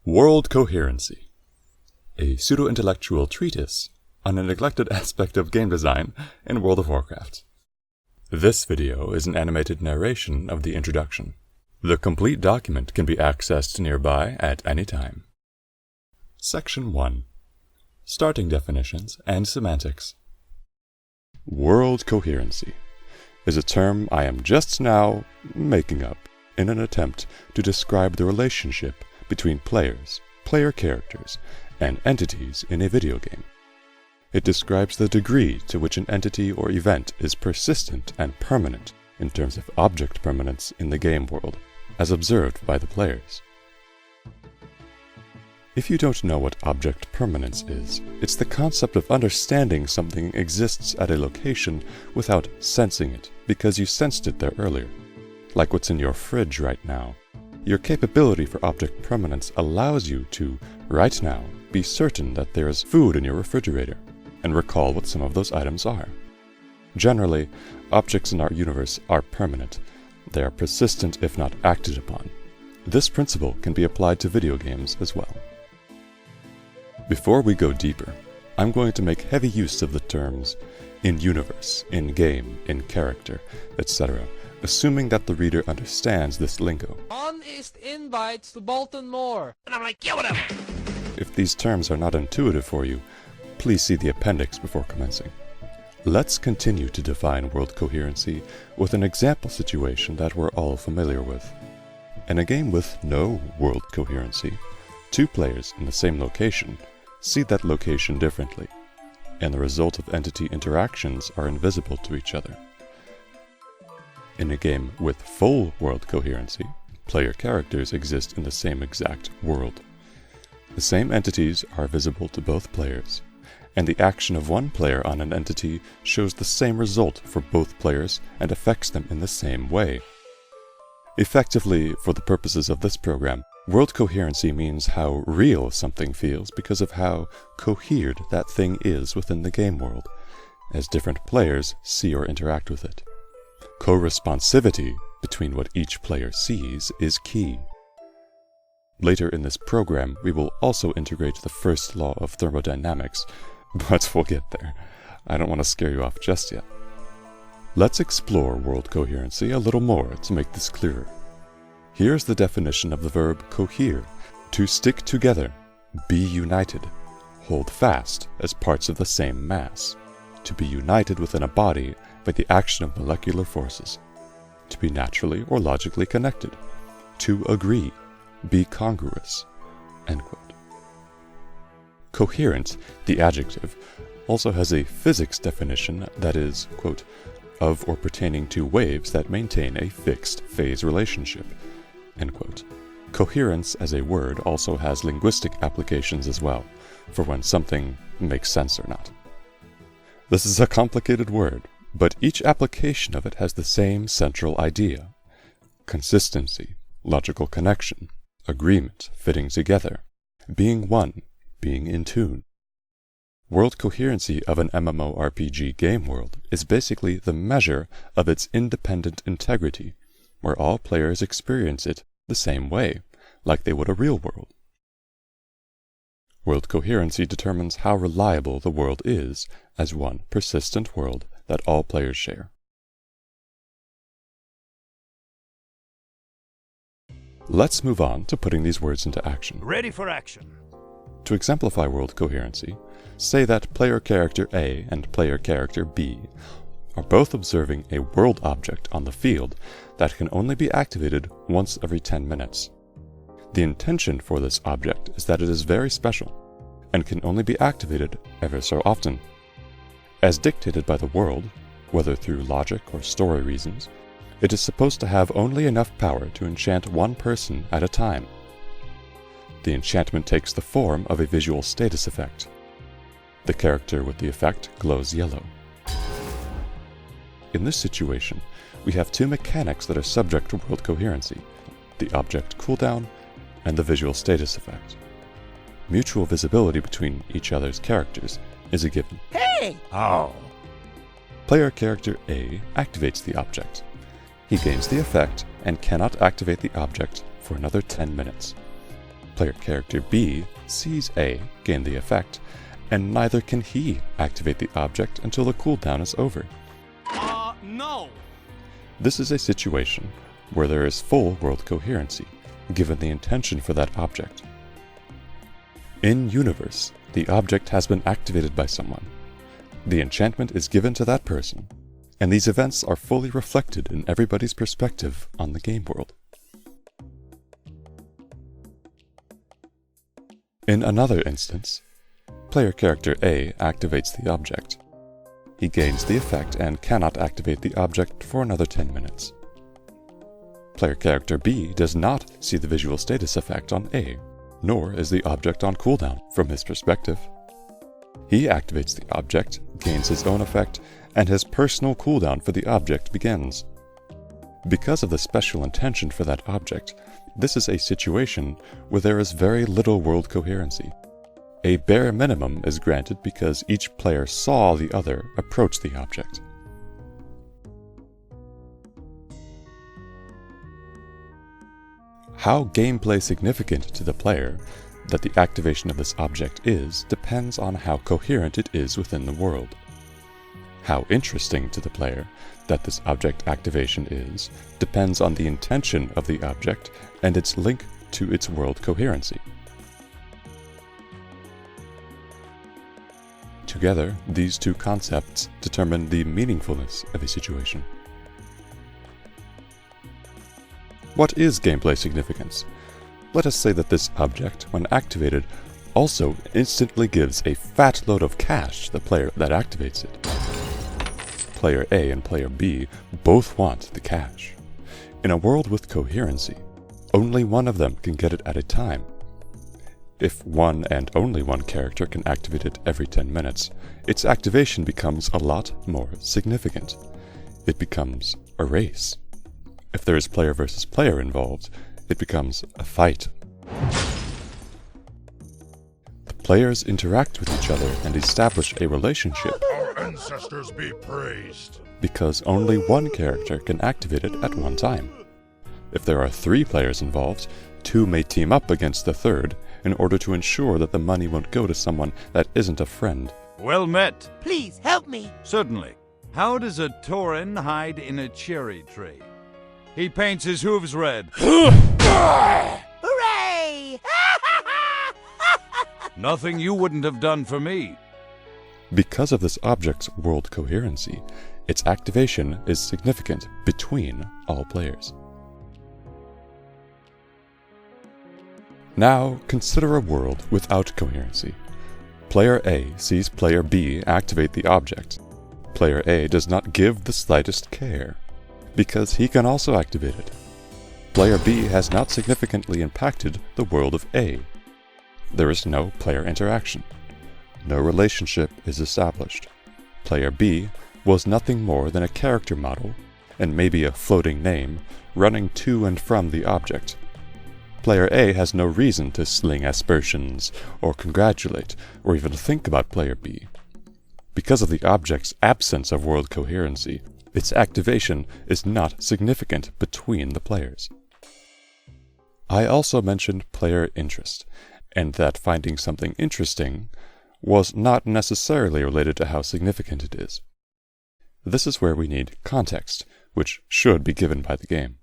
World Coherency, a pseudo-intellectual treatise on a neglected aspect of game design in World of Warcraft. This video is an animated narration of the introduction. The complete document can be accessed nearby at any time. Section 1. Starting definitions and semantics. World coherency is a term I am just now making up in an attempt to describe the relationship between players, player characters, and entities in a video game. It describes the degree to which an entity or event is persistent and permanent in terms of object permanence in the game world, as observed by the players. If you don't know what object permanence is, it's the concept of understanding something exists at a location without sensing it, because you sensed it there earlier. Like what's in your fridge right now. Your capability for object permanence allows you to, right now, be certain that there is food in your refrigerator, and recall what some of those items are. Generally, objects in our universe are permanent. They are persistent if not acted upon. This principle can be applied to video games as well. Before we go deeper, I'm going to make heavy use of the terms in-universe, in-game, in-character, etc., assuming that the reader understands this lingo. Honest invites to Bolton Moor. And I'm like, yeah, whatever. If these terms are not intuitive for you, please see the appendix before commencing. Let's continue to define world coherency with an example situation that we're all familiar with. In a game with no world coherency, two players in the same location see that location differently, and the result of entity interactions are invisible to each other. In a game with full world coherency, player characters exist in the same exact world. The same entities are visible to both players, and the action of one player on an entity shows the same result for both players and affects them in the same way. Effectively, for the purposes of this program, world coherency means how real something feels because of how cohered that thing is within the game world, as different players see or interact with it. Co-responsivity between what each player sees is key. Later in this program, we will also integrate the first law of thermodynamics, but we'll get there. I don't want to scare you off just yet. Let's explore world coherency a little more to make this clearer. Here's the definition of the verb cohere: to stick together, be united, hold fast as parts of the same mass, to be united within a body by the action of molecular forces, to be naturally or logically connected, to agree, be congruous, end quote. Coherent, the adjective, also has a physics definition that is, quote, of or pertaining to waves that maintain a fixed phase relationship, end quote. Coherence as a word also has linguistic applications as well, for when something makes sense or not. This is a complicated word, but each application of it has the same central idea: consistency, logical connection, agreement, fitting together, being one, being in tune. World coherency of an MMORPG game world is basically the measure of its independent integrity, where all players experience it the same way, like they would a real world. World coherency determines how reliable the world is as one persistent world that all players share. Let's move on to putting these words into action. Ready for action. To exemplify world coherency, say that player character A and player character B are both observing a world object on the field that can only be activated once every 10 minutes. The intention for this object is that it is very special and can only be activated ever so often. As dictated by the world, whether through logic or story reasons, it is supposed to have only enough power to enchant one person at a time. The enchantment takes the form of a visual status effect. The character with the effect glows yellow. In this situation, we have two mechanics that are subject to world coherency: the object cooldown and the visual status effect. Mutual visibility between each other's characters is a given. Hey! Oh. Player character A activates the object. He gains the effect and cannot activate the object for another 10 minutes. Player character B sees A gain the effect, and neither can he activate the object until the cooldown is over. No! This is a situation where there is full world coherency, given the intention for that object. In universe, the object has been activated by someone. The enchantment is given to that person, and these events are fully reflected in everybody's perspective on the game world. In another instance, player character A activates the object. He gains the effect and cannot activate the object for another 10 minutes. Player character B does not see the visual status effect on A, nor is the object on cooldown from his perspective. He activates the object, gains his own effect, and his personal cooldown for the object begins. Because of the special intention for that object, this is a situation where there is very little world coherency. A bare minimum is granted because each player saw the other approach the object. How gameplay significant to the player that the activation of this object is depends on how coherent it is within the world. How interesting to the player that this object activation is depends on the intention of the object and its link to its world coherency. Together, these two concepts determine the meaningfulness of a situation. What is gameplay significance? Let us say that this object, when activated, also instantly gives a fat load of cash to the player that activates it. Player A and player B both want the cash. In a world with coherency, only one of them can get it at a time. If one and only one character can activate it every 10 minutes, its activation becomes a lot more significant. It becomes a race. If there is player versus player involved, it becomes a fight. The players interact with each other and establish a relationship. Our ancestors be praised. Because only one character can activate it at one time. If there are 3 players involved, 2 may team up against the third in order to ensure that the money won't go to someone that isn't a friend. Well met. Please help me. Certainly. How does a tauren hide in a cherry tree? He paints his hooves red. Hooray! Nothing you wouldn't have done for me. Because of this object's world coherency, its activation is significant between all players. Now, consider a world without coherency. Player A sees player B activate the object. Player A does not give the slightest care, because he can also activate it. Player B has not significantly impacted the world of A. There is no player interaction. No relationship is established. Player B was nothing more than a character model, and maybe a floating name, running to and from the object. Player A has no reason to sling aspersions, or congratulate, or even think about player B. Because of the object's absence of world coherency, its activation is not significant between the players. I also mentioned player interest, and that finding something interesting was not necessarily related to how significant it is. This is where we need context, which should be given by the game.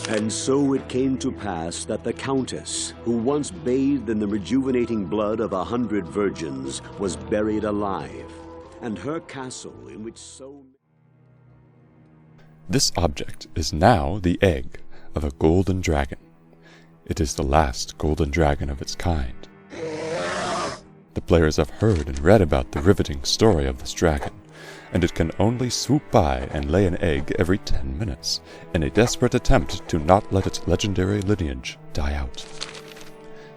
And so it came to pass that the Countess, who once bathed in the rejuvenating blood of 100 virgins, was buried alive, and her castle in which so... This object is now the egg of a golden dragon. It is the last golden dragon of its kind. The players have heard and read about the riveting story of this dragon, and it can only swoop by and lay an egg every 10 minutes, in a desperate attempt to not let its legendary lineage die out.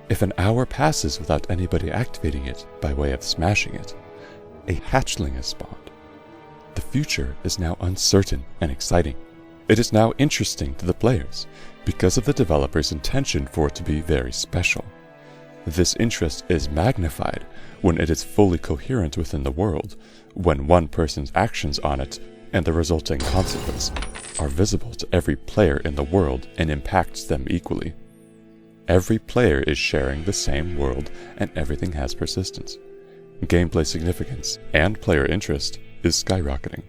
If an hour passes without anybody activating it by way of smashing it, a hatchling is spawned. The future is now uncertain and exciting. It is now interesting to the players, because of the developer's intention for it to be very special. This interest is magnified when it is fully coherent within the world, when one person's actions on it and the resulting consequence are visible to every player in the world and impacts them equally. Every player is sharing the same world and everything has persistence. Gameplay significance and player interest is skyrocketing.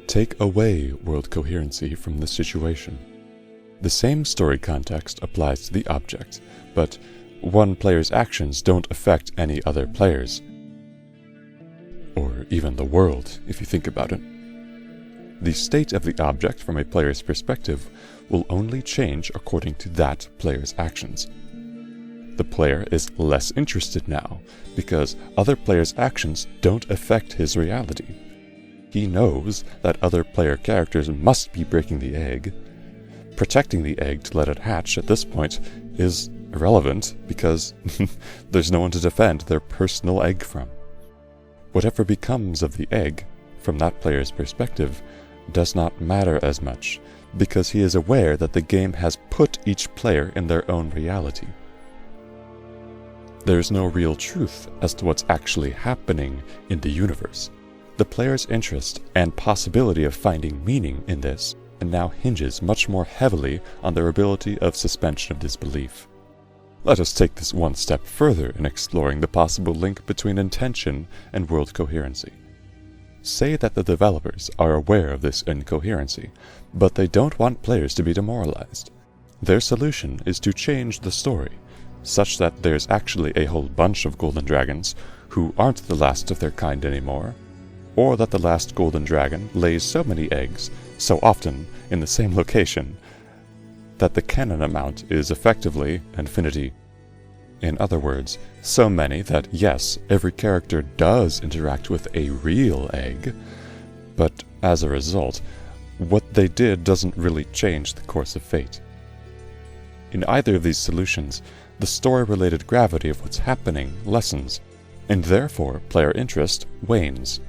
Take away world coherency from this situation. The same story context applies to the object, but one player's actions don't affect any other players. Or even the world, if you think about it. The state of the object from a player's perspective will only change according to that player's actions. The player is less interested now because other players' actions don't affect his reality. He knows that other player characters must be breaking the egg. Protecting the egg to let it hatch at this point is irrelevant because there's no one to defend their personal egg from. Whatever becomes of the egg, from that player's perspective, does not matter as much because he is aware that the game has put each player in their own reality. There is no real truth as to what's actually happening in the universe. The player's interest and possibility of finding meaning in this now hinges much more heavily on their ability of suspension of disbelief. Let us take this one step further in exploring the possible link between intention and world coherency. Say that the developers are aware of this incoherency, but they don't want players to be demoralized. Their solution is to change the story, such that there's actually a whole bunch of golden dragons who aren't the last of their kind anymore, or that the last golden dragon lays so many eggs, so often in the same location, that the canon amount is effectively infinity. In other words, so many that yes, every character does interact with a real egg, but as a result, what they did doesn't really change the course of fate. In either of these solutions, the story-related gravity of what's happening lessens, and therefore player interest wanes,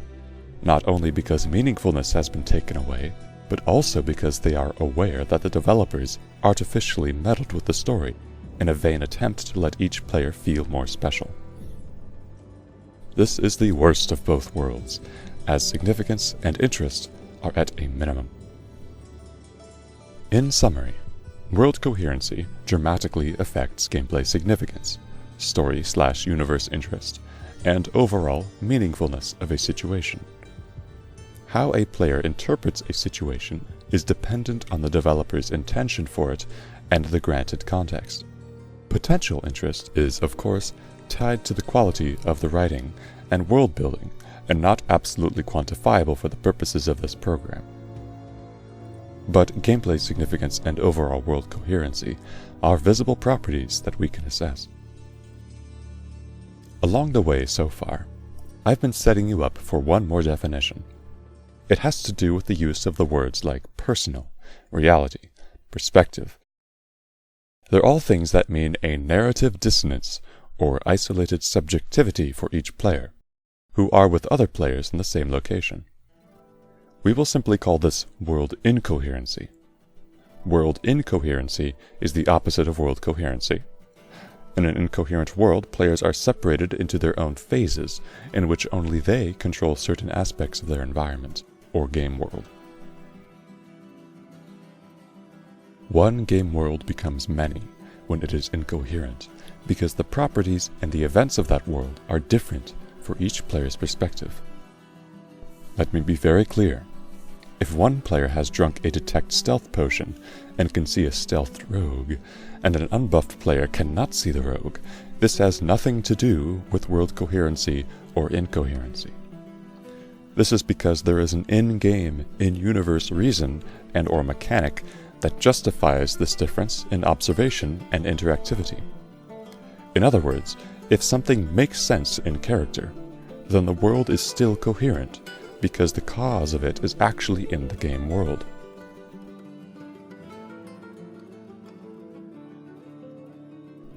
not only because meaningfulness has been taken away, but also because they are aware that the developers artificially meddled with the story in a vain attempt to let each player feel more special. This is the worst of both worlds, as significance and interest are at a minimum. In summary, world coherency dramatically affects gameplay significance, story/universe interest, and overall meaningfulness of a situation. How a player interprets a situation is dependent on the developer's intention for it and the granted context. Potential interest is, of course, tied to the quality of the writing and world building, and not absolutely quantifiable for the purposes of this program. But gameplay significance and overall world coherency are visible properties that we can assess. Along the way so far, I've been setting you up for one more definition. It has to do with the use of the words like personal, reality, perspective. They're all things that mean a narrative dissonance or isolated subjectivity for each player, who are with other players in the same location. We will simply call this world incoherency. World incoherency is the opposite of world coherency. In an incoherent world, players are separated into their own phases, in which only they control certain aspects of their environment, or game world. One game world becomes many when it is incoherent, because the properties and the events of that world are different for each player's perspective. Let me be very clear. If one player has drunk a detect stealth potion and can see a stealthed rogue, and an unbuffed player cannot see the rogue, this has nothing to do with world coherency or incoherency. This is because there is an in-game, in-universe reason and or mechanic that justifies this difference in observation and interactivity. In other words, if something makes sense in character, then the world is still coherent, because the cause of it is actually in the game world.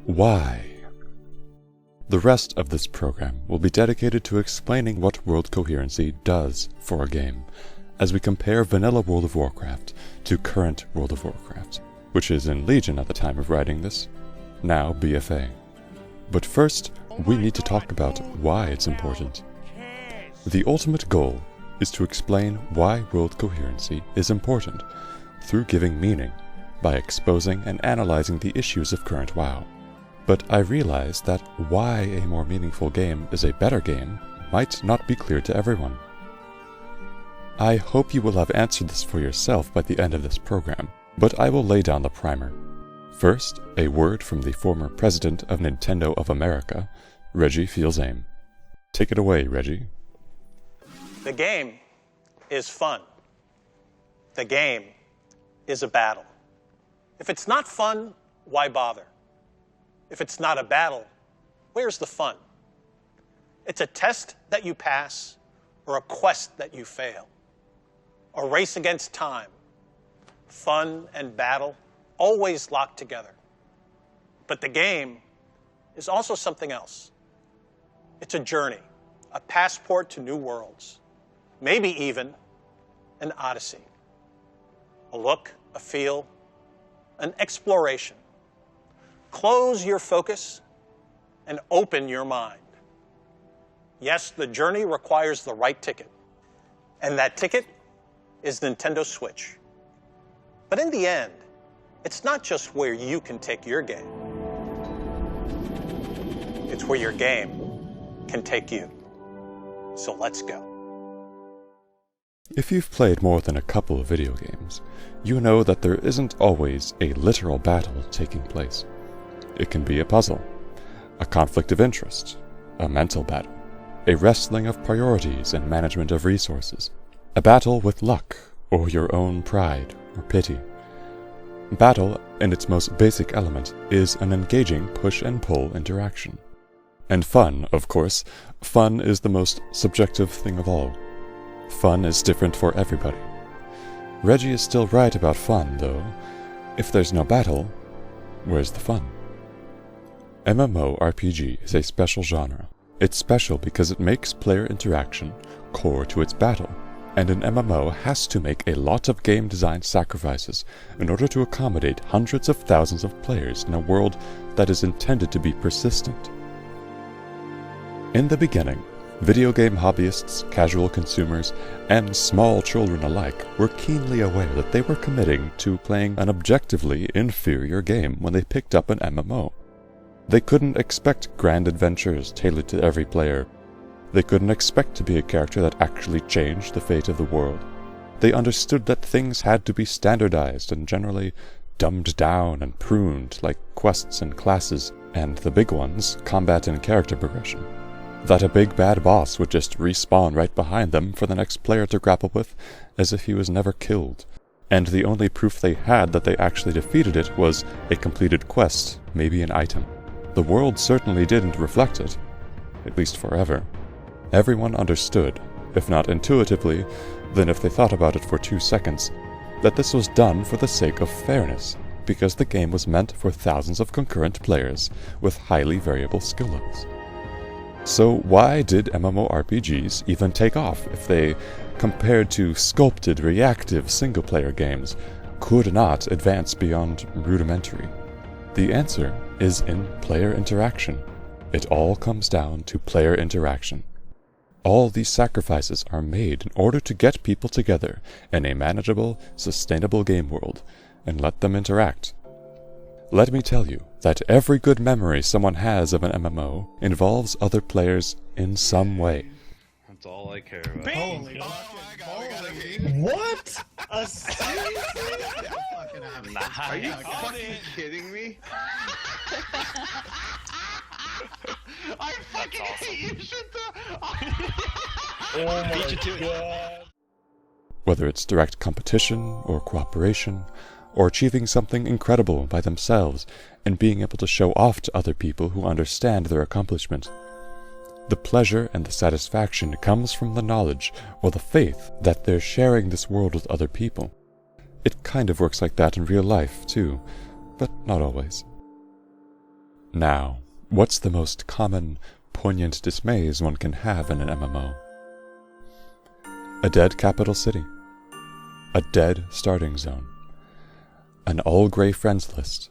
Why? The rest of this program will be dedicated to explaining what world coherency does for a game, as we compare vanilla World of Warcraft to current World of Warcraft, which is in Legion at the time of writing this, now BFA. But first, we need to talk about why it's important. The ultimate goal is to explain why world coherency is important, through giving meaning, by exposing and analyzing the issues of current WoW. But I realize that why a more meaningful game is a better game might not be clear to everyone. I hope you will have answered this for yourself by the end of this program, but I will lay down the primer. First, a word from the former president of Nintendo of America, Reggie Fils-Aime. Take it away, Reggie. The game is fun. The game is a battle. If it's not fun, why bother? If it's not a battle, where's the fun? It's a test that you pass or a quest that you fail. A race against time. Fun and battle always locked together. But the game is also something else. It's a journey, a passport to new worlds, maybe even an odyssey. A look, a feel, an exploration. Close your focus and open your mind. Yes, the journey requires the right ticket. And that ticket is Nintendo Switch. But in the end, it's not just where you can take your game. It's where your game can take you. So let's go. If you've played more than a couple of video games, you know that there isn't always a literal battle taking place. It can be a puzzle, a conflict of interest, a mental battle, a wrestling of priorities and management of resources, a battle with luck or your own pride or pity. Battle, in its most basic element, is an engaging push and pull interaction. And fun, of course, fun is the most subjective thing of all. Fun is different for everybody. Reggie is still right about fun, though. If there's no battle, where's the fun? MMORPG is a special genre. It's special because it makes player interaction core to its battle, and an MMO has to make a lot of game design sacrifices in order to accommodate hundreds of thousands of players in a world that is intended to be persistent. In the beginning, video game hobbyists, casual consumers, and small children alike were keenly aware that they were committing to playing an objectively inferior game when they picked up an MMO. They couldn't expect grand adventures tailored to every player. They couldn't expect to be a character that actually changed the fate of the world. They understood that things had to be standardized and generally dumbed down and pruned, like quests and classes, and the big ones, combat and character progression. That a big bad boss would just respawn right behind them for the next player to grapple with, as if he was never killed. And the only proof they had that they actually defeated it was a completed quest, maybe an item. The world certainly didn't reflect it, at least forever. Everyone understood, if not intuitively, then if they thought about it for 2 seconds, that this was done for the sake of fairness, because the game was meant for thousands of concurrent players with highly variable skill levels. So why did MMORPGs even take off if they, compared to sculpted, reactive single-player games, could not advance beyond rudimentary? The answer is in player interaction. It all comes down to player interaction. All these sacrifices are made in order to get people together in a manageable, sustainable game world and let them interact. Let me tell you that every good memory someone has of an MMO involves other players in some way. That's all I care about. Holy What? Seriously? Are you fucking kidding me? I fucking hate you, Shinta! Oh my god. Whether it's direct competition or cooperation, or achieving something incredible by themselves and being able to show off to other people who understand their accomplishment. The pleasure and the satisfaction comes from the knowledge or the faith that they're sharing this world with other people. It kind of works like that in real life, too, but not always. Now, what's the most common, poignant dismays one can have in an MMO? A dead capital city. A dead starting zone. An all-grey friends list.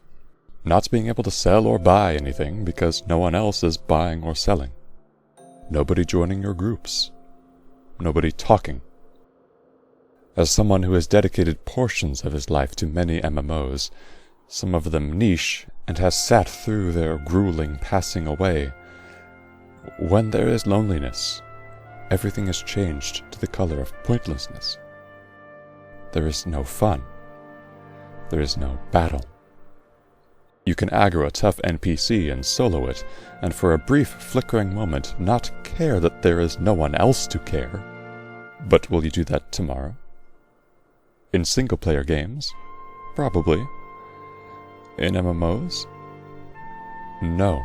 Not being able to sell or buy anything because no one else is buying or selling. Nobody joining your groups. Nobody talking. As someone who has dedicated portions of his life to many MMOs, some of them niche, and has sat through their grueling passing away, when there is loneliness, everything is changed to the color of pointlessness. There is no fun. There is no battle. You can aggro a tough NPC and solo it, and for a brief flickering moment not care that there is no one else to care. But will you do that tomorrow? In single-player games? Probably. In MMOs? No.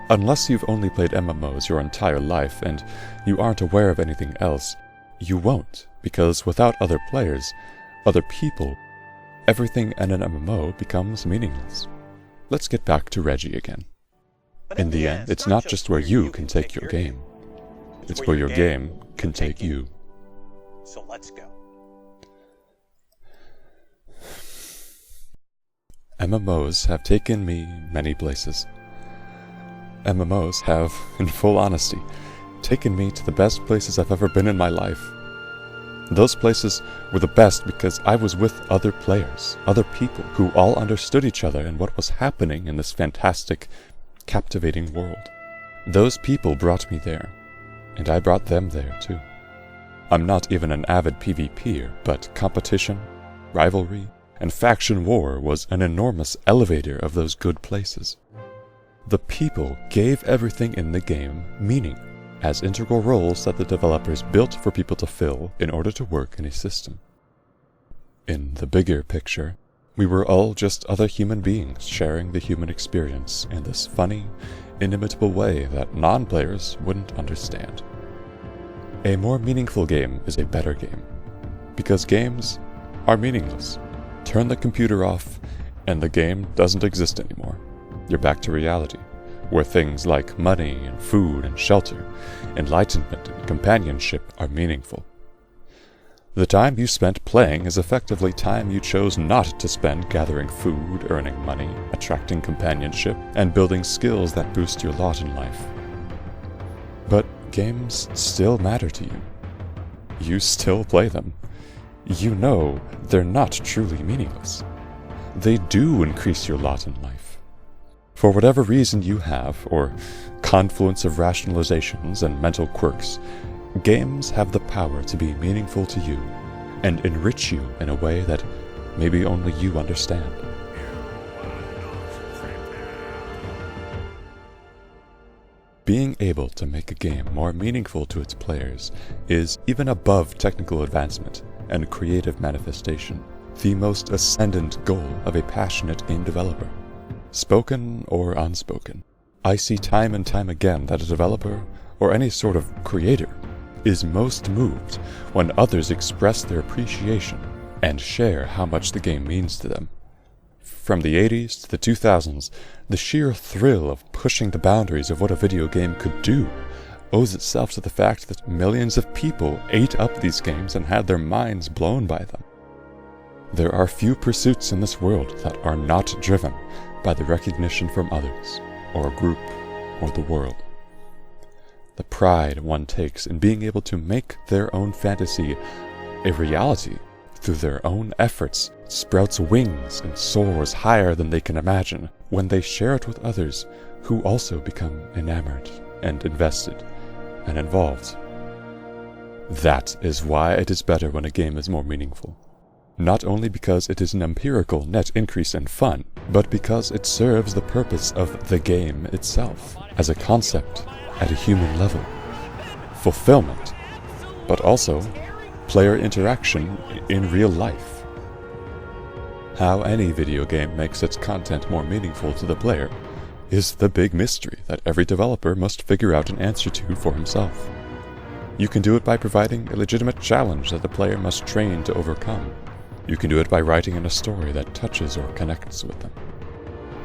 Unless you've only played MMOs your entire life and you aren't aware of anything else, you won't, because without other players, other people, everything in an MMO becomes meaningless. Let's get back to Reggie again. In the end, it's not just where you can take your game. It's where your game can take you. So let's go. MMOs have taken me many places. MMOs have, in full honesty, taken me to the best places I've ever been in my life. Those places were the best because I was with other players, other people who all understood each other and what was happening in this fantastic, captivating world. Those people brought me there, and I brought them there too. I'm not even an avid PvPer, but competition, rivalry, and faction war was an enormous elevator of those good places. The people gave everything in the game meaning, as integral roles that the developers built for people to fill in order to work in a system. In the bigger picture, we were all just other human beings sharing the human experience in this funny, inimitable way that non-players wouldn't understand. A more meaningful game is a better game, because games are meaningless. Turn the computer off, and the game doesn't exist anymore. You're back to reality, where things like money and food and shelter, enlightenment and companionship are meaningful. The time you spent playing is effectively time you chose not to spend gathering food, earning money, attracting companionship, and building skills that boost your lot in life. But games still matter to you. You still play them. You know they're not truly meaningless. They do increase your lot in life. For whatever reason you have, or confluence of rationalizations and mental quirks, games have the power to be meaningful to you, and enrich you in a way that maybe only you understand. Being able to make a game more meaningful to its players is, even above technical advancement and creative manifestation, the most ascendant goal of a passionate game developer. Spoken or unspoken, I see time and time again that a developer, or any sort of creator, is most moved when others express their appreciation and share how much the game means to them. From the 80s to the 2000s, the sheer thrill of pushing the boundaries of what a video game could do owes itself to the fact that millions of people ate up these games and had their minds blown by them. There are few pursuits in this world that are not driven by the recognition from others, or a group, or the world. The pride one takes in being able to make their own fantasy a reality through their own efforts sprouts wings and soars higher than they can imagine when they share it with others who also become enamored and invested and involved. That is why it is better when a game is more meaningful. Not only because it is an empirical net increase in fun, but because it serves the purpose of the game itself as a concept at a human level. Fulfillment, but also player interaction in real life. How any video game makes its content more meaningful to the player is the big mystery that every developer must figure out an answer to for himself. You can do it by providing a legitimate challenge that the player must train to overcome. You can do it by writing in a story that touches or connects with them.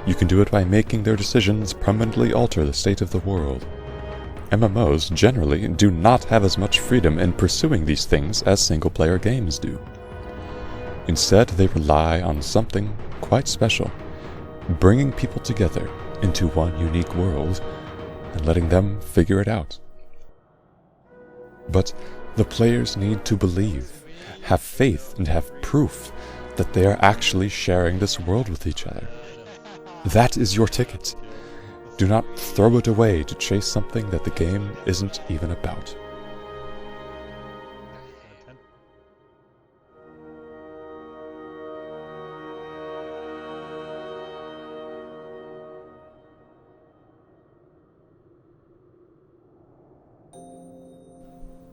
You can do it by making their decisions permanently alter the state of the world. MMOs generally do not have as much freedom in pursuing these things as single-player games do. Instead, they rely on something quite special, bringing people together into one unique world and letting them figure it out. But the players need to believe have faith and have proof that they are actually sharing this world with each other. That is your ticket. Do not throw it away to chase something that the game isn't even about.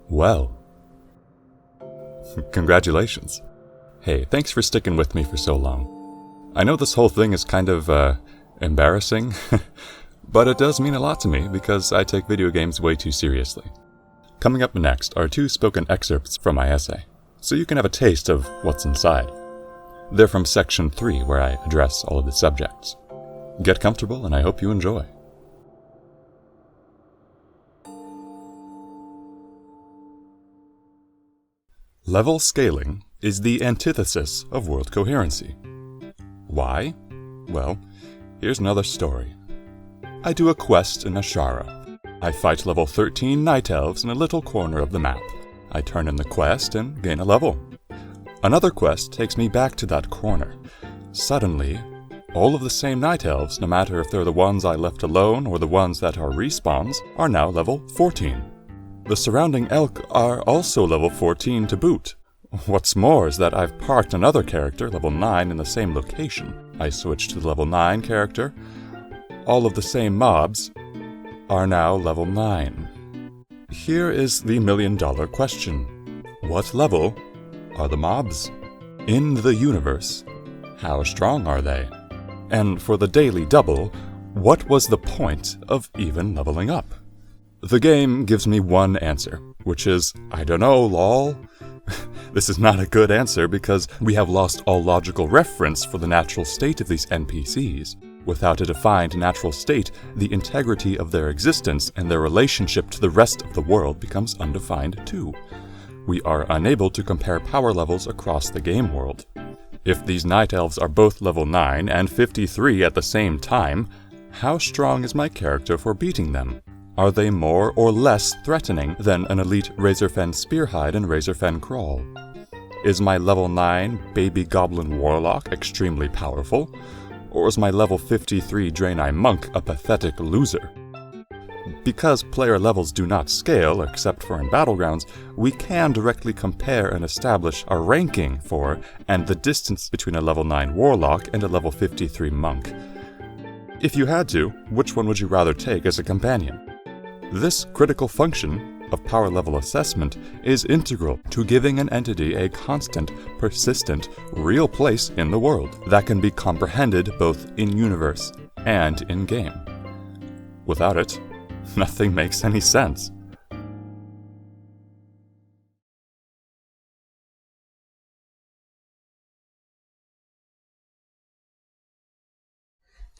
Well, congratulations. Hey, thanks for sticking with me for so long. I know this whole thing is kind of, embarrassing, but it does mean a lot to me because I take video games way too seriously. Coming up next are 2 spoken excerpts from my essay, so you can have a taste of what's inside. They're from section 3, where I address all of the subjects. Get comfortable, and I hope you enjoy. Level scaling is the antithesis of world coherency. Why? Well, here's another story. I do a quest in Ashara. I fight level 13 night elves in a little corner of the map. I turn in the quest and gain a level. Another quest takes me back to that corner. Suddenly, all of the same night elves, no matter if they're the ones I left alone or the ones that are respawns, are now level 14. The surrounding elk are also level 14 to boot. What's more is that I've parked another character, level 9, in the same location. I switched to the level 9 character. All of the same mobs are now level 9. Here is the million-dollar question. What level are the mobs? In the universe, how strong are they? And for the daily double, what was the point of even leveling up? The game gives me one answer, which is, I don't know, lol. This is not a good answer because we have lost all logical reference for the natural state of these NPCs. Without a defined natural state, the integrity of their existence and their relationship to the rest of the world becomes undefined too. We are unable to compare power levels across the game world. If these night elves are both level 9 and 53 at the same time, how strong is my character for beating them? Are they more or less threatening than an elite Razorfen Spearhide and Razorfen Crawl? Is my level 9 Baby Goblin Warlock extremely powerful? Or is my level 53 Draenei Monk a pathetic loser? Because player levels do not scale, except for in Battlegrounds, we can directly compare and establish a ranking for, and the distance between a level 9 Warlock and a level 53 Monk. If you had to, which one would you rather take as a companion? This critical function of power level assessment is integral to giving an entity a constant, persistent, real place in the world that can be comprehended both in-universe and in-game. Without it, nothing makes any sense.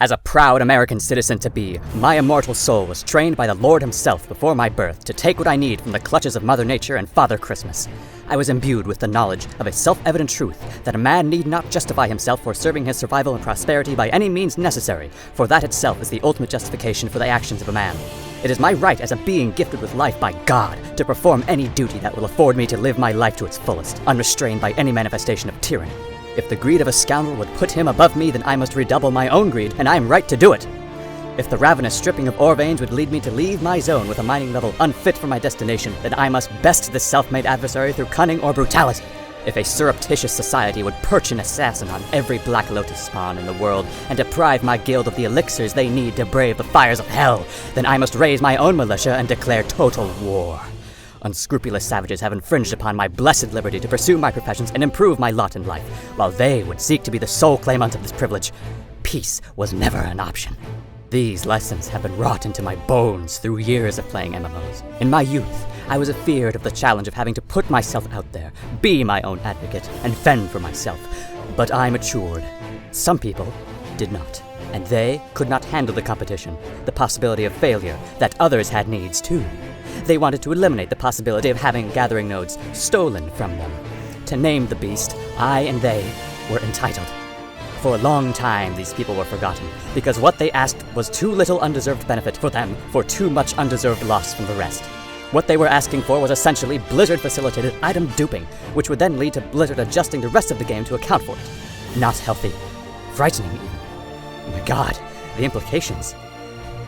As a proud American citizen to be, my immortal soul was trained by the Lord himself before my birth to take what I need from the clutches of Mother Nature and Father Christmas. I was imbued with the knowledge of a self-evident truth that a man need not justify himself for serving his survival and prosperity by any means necessary, for that itself is the ultimate justification for the actions of a man. It is my right as a being gifted with life by God to perform any duty that will afford me to live my life to its fullest, unrestrained by any manifestation of tyranny. If the greed of a scoundrel would put him above me, then I must redouble my own greed, and I am right to do it. If the ravenous stripping of ore veins would lead me to leave my zone with a mining level unfit for my destination, then I must best this self-made adversary through cunning or brutality. If a surreptitious society would perch an assassin on every Black Lotus spawn in the world and deprive my guild of the elixirs they need to brave the fires of hell, then I must raise my own militia and declare total war. Unscrupulous savages have infringed upon my blessed liberty to pursue my professions and improve my lot in life, while they would seek to be the sole claimant of this privilege. Peace was never an option. These lessons have been wrought into my bones through years of playing MMOs. In my youth, I was afeared of the challenge of having to put myself out there, be my own advocate, and fend for myself. But I matured. Some people did not, and they could not handle the competition, the possibility of failure, that others had needs too. They wanted to eliminate the possibility of having gathering nodes stolen from them. To name the beast, I and they were entitled. For a long time, these people were forgotten, because what they asked was too little undeserved benefit for them, for too much undeserved loss from the rest. What they were asking for was essentially Blizzard-facilitated item duping, which would then lead to Blizzard adjusting the rest of the game to account for it. Not healthy. Frightening, even. Oh my god, the implications.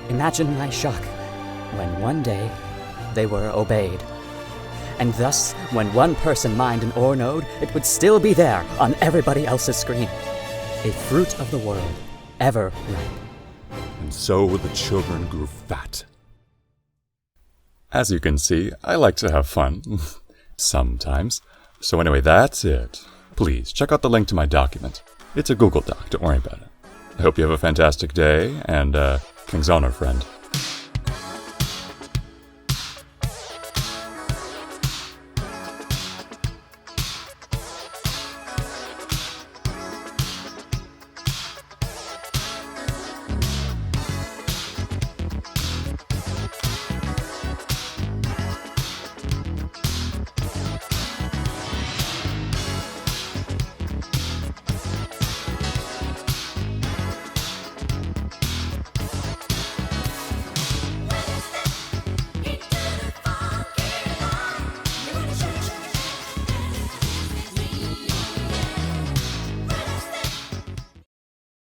Imagine my shock when one day they were obeyed. And thus, when one person mined an ore node, it would still be there on everybody else's screen. A fruit of the world, ever ripe. And so the children grew fat. As you can see, I like to have fun. Sometimes. So anyway, that's it. Please, check out the link to my document. It's a Google Doc, don't worry about it. I hope you have a fantastic day, and King's Honor, friend.